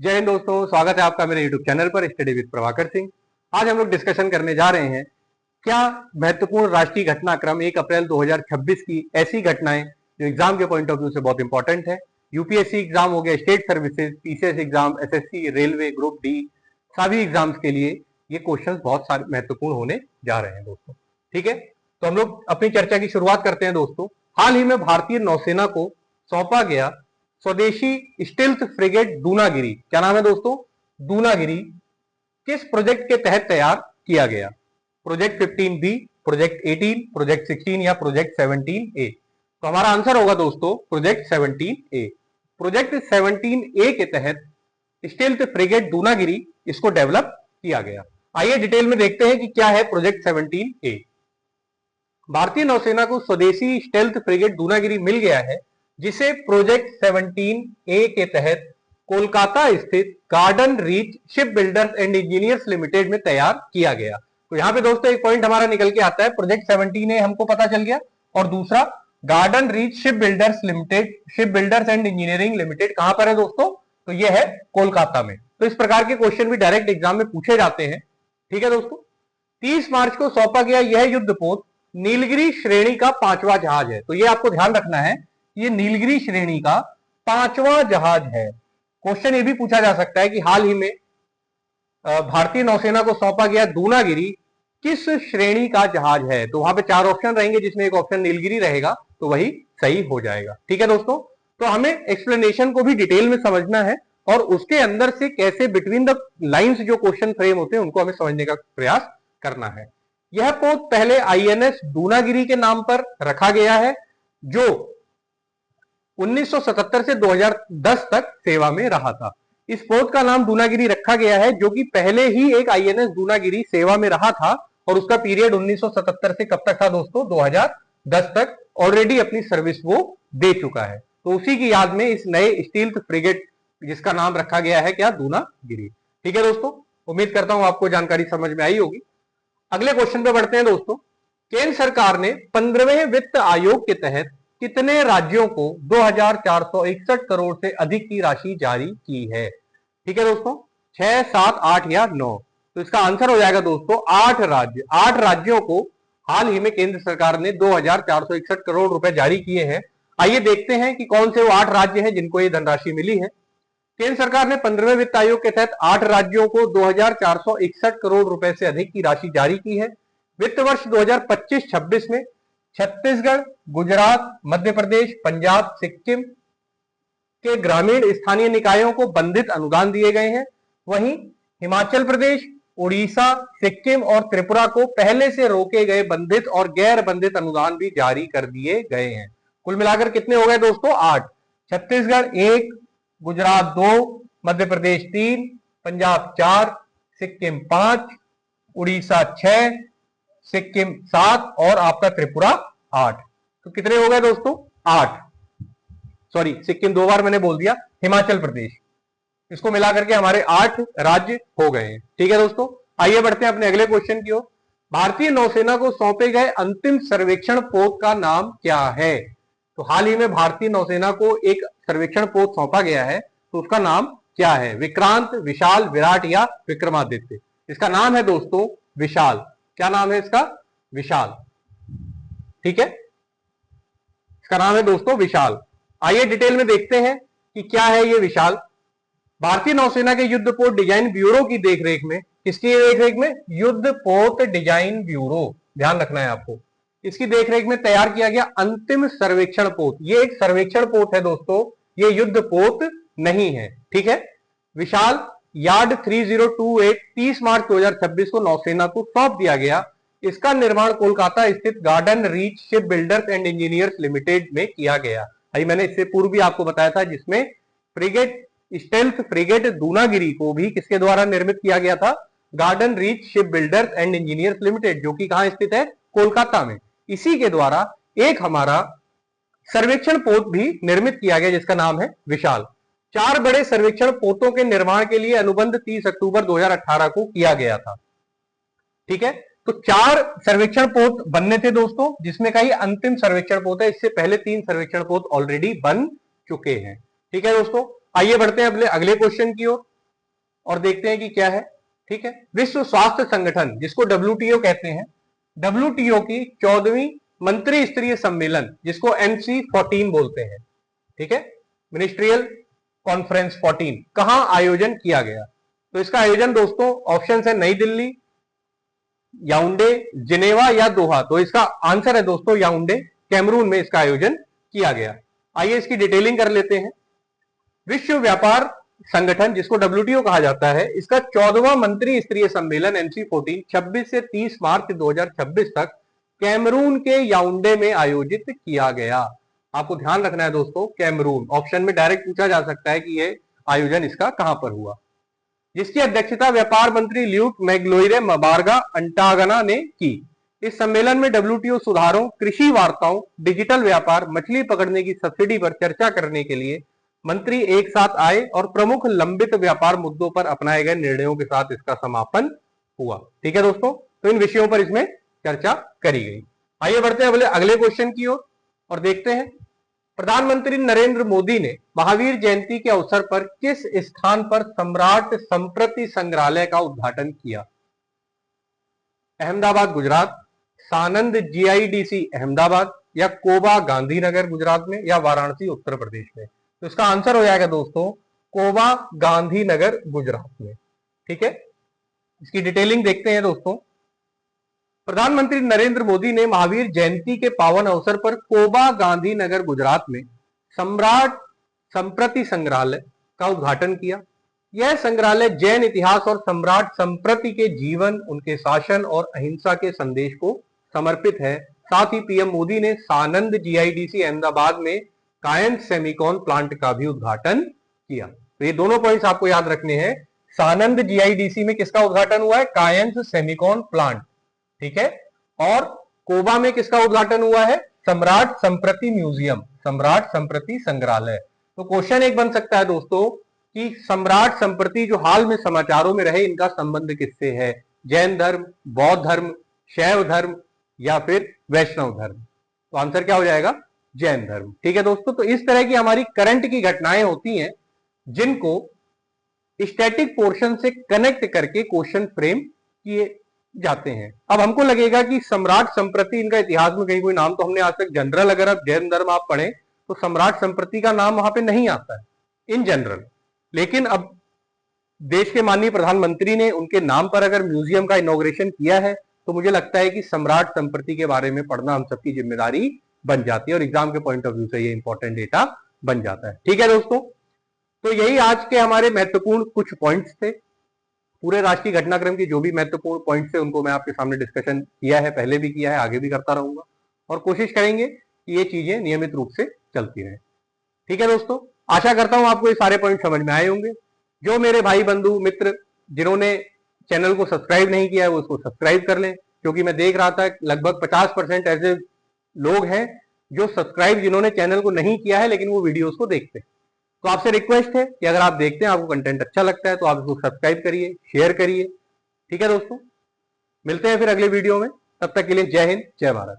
जय हिंद दोस्तों, स्वागत है आपका मेरे YouTube चैनल पर स्टडी विद प्रभाकर सिंह। आज हम लोग डिस्कशन करने जा रहे हैं क्या महत्वपूर्ण राष्ट्रीय घटनाक्रम 1 अप्रैल 2026 की ऐसी घटनाएं जो एग्जाम के पॉइंट ऑफ व्यू से बहुत इंपॉर्टेंट है। यूपीएससी एग्जाम हो गया, state services, PCS exam, SSC, railway, group D, सभी एग्जाम्स के लिए ये क्वेश्चन बहुत सारे महत्वपूर्ण होने जा रहे हैं दोस्तों। ठीक है, तो हम लोग अपनी चर्चा की शुरुआत करते हैं दोस्तों। हाल ही में भारतीय नौसेना को सौंपा गया स्वदेशी स्टिल्थ फ्रिगेट दूनागिरी, क्या नाम है दोस्तों? दूनागिरी, किस प्रोजेक्ट के तहत तैयार किया गया? प्रोजेक्ट 15B, प्रोजेक्ट 18, प्रोजेक्ट 16 या प्रोजेक्ट 17A? तो हमारा आंसर होगा दोस्तों प्रोजेक्ट 17A। प्रोजेक्ट 17A के तहत स्टिल्थ फ्रिगेट दूनागिरी इसको डेवलप किया गया। आइए डिटेल में देखते हैं कि क्या है प्रोजेक्ट 17A। भारतीय नौसेना को स्वदेशी स्टेल्थ फ्रिगेट दूनागिरी मिल गया है, जिसे प्रोजेक्ट 17A के तहत कोलकाता स्थित garden reach ship builders and engineers limited में तैयार किया गया। तो यहां पे दोस्तों एक पॉइंट हमारा निकल के आता है, प्रोजेक्ट 17A हमको पता चल गया, और दूसरा garden reach ship builders limited, ship builders and engineering limited कहां पर है दोस्तों? तो यह है कोलकाता में। तो इस प्रकार के क्वेश्चन भी डायरेक्ट एग्जाम में पूछे जाते हैं। ठीक है दोस्तों, 30 मार्च को सौंपा गया यह युद्धपोत नीलगिरी श्रेणी का 5वां जहाज है। तो यह आपको ध्यान रखना है, ये नीलगिरी श्रेणी का 5वां जहाज है। क्वेश्चन ये भी पूछा जा सकता है कि हाल ही में भारतीय नौसेना को सौंपा गया दूनागिरी किस श्रेणी का जहाज है? तो वहां पे 4 ऑप्शन रहेंगे, जिसमें एक ऑप्शन नीलगिरी रहेगा, तो वही सही हो जाएगा। ठीक है दोस्तों, तो हमें एक्सप्लेनेशन को भी डिटेल में समझना है और उसके अंदर से कैसे बिटवीन द लाइंस जो क्वेश्चन फ्रेम होते हैं उनको हमें समझने का प्रयास करना है। यह पोत पहले आईएनएस दूनागिरी के नाम पर रखा गया है, जो 1977 से 2010 तक सेवा में रहा था। इस पोत का नाम दूनागिरी रखा गया है, जो कि पहले ही एक आईएनएस दूनागिरी सेवा में रहा था, और उसका पीरियड 1977 से कब तक था दोस्तों? 2010 तक ऑलरेडी अपनी सर्विस वो दे चुका है। तो उसी की याद में इस नए स्टील्थ फ्रिगेट जिसका नाम रखा गया है क्या? दूनागिरी। ठीक है दोस्तों, उम्मीद करता हूं आपको जानकारी समझ में आई होगी। अगले क्वेश्चन पे बढ़ते हैं दोस्तों। केंद्र सरकार ने 15वें वित्त आयोग के तहत कितने राज्यों को 2461 करोड़ से अधिक की राशि जारी की है? ठीक है दोस्तों, 6, 7, 8 या 9? तो इसका आंसर हो जाएगा दोस्तों 8 राज्य। 8 राज्यों को हाल ही में केंद्र सरकार ने 2461 करोड़ रुपए जारी किए हैं। आइए देखते हैं कि कौन से वो 8 राज्य हैं जिनको ये धनराशि मिली है। केंद्र सरकार ने 15वें वित्त आयोग के तहत 8 राज्यों को 2461 करोड़ रुपए से अधिक की राशि जारी की है। वित्त वर्ष 2025-26 में छत्तीसगढ़, गुजरात, मध्य प्रदेश, पंजाब, सिक्किम के ग्रामीण स्थानीय निकायों को बंधित अनुदान दिए गए हैं। वहीं हिमाचल प्रदेश, उड़ीसा, सिक्किम और त्रिपुरा को पहले से रोके गए बंधित और गैर बंधित अनुदान भी जारी कर दिए गए हैं। कुल मिलाकर कितने हो गए दोस्तों? 8। छत्तीसगढ़ 1, गुजरात 2, मध्य प्रदेश 3, पंजाब 4, सिक्किम 5, उड़ीसा 6, सिक्किम 7 और आपका त्रिपुरा 8। तो कितने हो गए दोस्तों? 8। सॉरी, सिक्किम 2 बार मैंने बोल दिया, हिमाचल प्रदेश, इसको मिलाकर के हमारे 8 राज्य हो गए हैं। ठीक है दोस्तों, आइए बढ़ते हैं अपने अगले क्वेश्चन की ओर। भारतीय नौसेना को सौंपे गए अंतिम सर्वेक्षण पोत का नाम क्या है? तो हाल ही में भारतीय नौसेना को एक सर्वेक्षण पोत सौंपा गया है, तो उसका नाम क्या है? विक्रांत, विशाल, विराट या विक्रमादित्य? इसका नाम है दोस्तों विशाल। क्या नाम है इसका? विशाल। ठीक है, इसका नाम है दोस्तों विशाल। आइए डिटेल में देखते हैं कि क्या है ये विशाल। भारतीय नौसेना के युद्धपोत डिजाइन ब्यूरो की देखरेख में, किसकी देखरेख में? युद्धपोत डिजाइन ब्यूरो, ध्यान रखना है आपको, इसकी देखरेख में तैयार किया गया अंतिम सर्वेक्षण पोत। ये एक सर्वेक्षण पोत है दोस्तों, ये युद्धपोत नहीं है। ठीक है, विशाल यार्ड 3028 30 मार्च 2026 को नौसेना को सौंप दिया गया। इसका निर्माण कोलकाता स्थित garden reach ship builders and engineers limited में किया गया। अभी मैंने इससे पूर्व भी आपको बताया था, जिसमें फ्रिगेट स्टेल्थ फ्रिगेट दूनागिरी को भी किसके द्वारा निर्मित किया गया था? Garden reach ship builders and engineers limited, जो कि कहां स्थित है? कोलकाता में। इसी के द्वारा एक हमारा सर्वेक्षण पोत भी निर्मित किया गया, जिसका नाम है विशाल। 4 बड़े सर्वेक्षण पोतों के निर्माण के लिए अनुबंध 30 अक्टूबर 2018 को किया गया था। ठीक है, तो 4 सर्वेक्षण पोत बनने थे दोस्तों, जिसमें का ही अंतिम सर्वेक्षण पोत है। इससे पहले 3 सर्वेक्षण पोत ऑलरेडी बन चुके हैं। ठीक है दोस्तों, आइए बढ़ते हैं अगले क्वेश्चन की ओर। और देखते हैं कि क्या है। ठीक है, विश्व स्वास्थ्य संगठन जिसको WTO कहते हैं, WTO की 14वीं मंत्री स्तरीय सम्मेलन जिसको MC14 बोलते हैं, ठीक है, मिनिस्ट्रियल कॉन्फ्रेंस 14, कहां आयोजन किया गया? तो इसका आयोजन दोस्तों ऑप्शन है नई दिल्ली, याउंडे, जिनेवा या दोहा। तो इसका आंसर है दोस्तों याउंडे, कैमरून में इसका आयोजन किया गया। आइए इसकी डिटेलिंग कर लेते हैं। विश्व व्यापार संगठन जिसको WTO कहा जाता है, इसका 14वां मंत्री स्तरीय सम्मेलन MC14 26 से 30 मार्च 2026 तक कैमरून के याउंडे में आयोजित किया गया। आपको ध्यान रखना है दोस्तों, कैमरून ऑप्शन में डायरेक्ट पूछा जा सकता है कि यह आयोजन इसका कहां पर हुआ। जिसकी अध्यक्षता व्यापार मंत्री ल्यूक मैग्लोइरे मबारगा अंटागना ने की। इस सम्मेलन में WTO सुधारों, कृषि वार्ताओं, डिजिटल व्यापार, मछली पकड़ने की सब्सिडी पर चर्चा करने के लिए मंत्री एक साथ आए और प्रमुख लंबित व्यापार मुद्दों पर अपनाए गए निर्णयों के साथ इसका समापन हुआ। ठीक है दोस्तों, तो इन विषयों पर इसमें चर्चा करी गई। आइए बढ़ते हैं अगले क्वेश्चन की ओर और देखते हैं प्रधानमंत्री नरेंद्र मोदी ने महावीर जयंती के अवसर पर किस स्थान पर सम्राट संप्रति संग्रहालय का उद्घाटन किया? अहमदाबाद गुजरात, सानंद GIDC अहमदाबाद या कोबा गांधीनगर गुजरात में या वाराणसी उत्तर प्रदेश में? तो इसका आंसर हो जाएगा दोस्तों कोबा गांधीनगर गुजरात में। ठीक है, इसकी डिटेलिंग देखते हैं दोस्तों। प्रधानमंत्री नरेंद्र मोदी ने महावीर जयंती के पावन अवसर पर कोबा गांधीनगर गुजरात में सम्राट संप्रति संग्रहालय का उद्घाटन किया। यह संग्रहालय जैन इतिहास और सम्राट संप्रति के जीवन, उनके शासन और अहिंसा के संदेश को समर्पित है। साथ ही PM मोदी ने सानंद GIDC अहमदाबाद में कायंस सेमिकॉन प्लांट का भी उद्घाटन किया। तो ये दोनों पॉइंट्स आपको याद रखने हैं। सानंद GIDC में किसका उद्घाटन हुआ है? कायंस सेमिकॉन प्लांट। ठीक है, और कोबा में किसका उद्घाटन हुआ है? सम्राट संप्रति म्यूजियम, सम्राट संप्रति संग्रहालय। तो क्वेश्चन एक बन सकता है दोस्तों कि सम्राट संप्रति जो हाल में समाचारों में रहे, इनका संबंध किससे है? जैन धर्म, बौद्ध धर्म, शैव धर्म या फिर वैष्णव धर्म? तो आंसर क्या हो जाएगा? जैन धर्म। ठीक है दोस्तों, तो इस तरह की हमारी करंट की घटनाएं होती हैं जिनको स्टैटिक पोर्शन से कनेक्ट करके क्वेश्चन फ्रेम किए जाते हैं। अब हमको लगेगा कि सम्राट संप्रति, इनका इतिहास में कहीं कोई नाम तो हमने आज तक जनरल, अगर आप जैन धर्म आप पढ़े तो सम्राट संप्रति का नाम वहां पे नहीं आता है इन जनरल। लेकिन अब देश के माननीय प्रधानमंत्री ने उनके नाम पर अगर म्यूजियम का इनॉग्रेशन किया है तो मुझे लगता है कि सम्राट संप्रति के बारे में पढ़ना हम सबकी जिम्मेदारी बन जाती है और एग्जाम के पॉइंट ऑफ व्यू से ये इंपॉर्टेंट डेटा बन जाता है। ठीक है दोस्तों, तो यही आज के हमारे महत्वपूर्ण कुछ पॉइंट्स थे। पूरे राष्ट्रीय घटनाक्रम की जो भी महत्वपूर्ण पॉइंट्स थे उनको मैं आपके सामने डिस्कशन किया है, पहले भी किया है, आगे भी करता रहूंगा और कोशिश करेंगे कि ये चीजें नियमित रूप से चलती रहें। ठीक है दोस्तों, आशा करता हूं आपको ये सारे पॉइंट समझ में आए होंगे। जो मेरे भाई बंधु मित्र जिन्होंने चैनल को सब्सक्राइब नहीं किया है वो उसको सब्सक्राइब कर लें, क्योंकि मैं देख रहा था लगभग 50% ऐसे लोग हैं जो सब्सक्राइब जिन्होंने चैनल को नहीं किया है लेकिन वो वीडियोस को देखते हैं। तो आपसे रिक्वेस्ट है कि अगर आप देखते हैं, आपको कंटेंट अच्छा लगता है तो आप इसको सब्सक्राइब करिए, शेयर करिए। ठीक है दोस्तों, मिलते हैं फिर अगले वीडियो में, तब तक के लिए जय हिंद, जय भारत।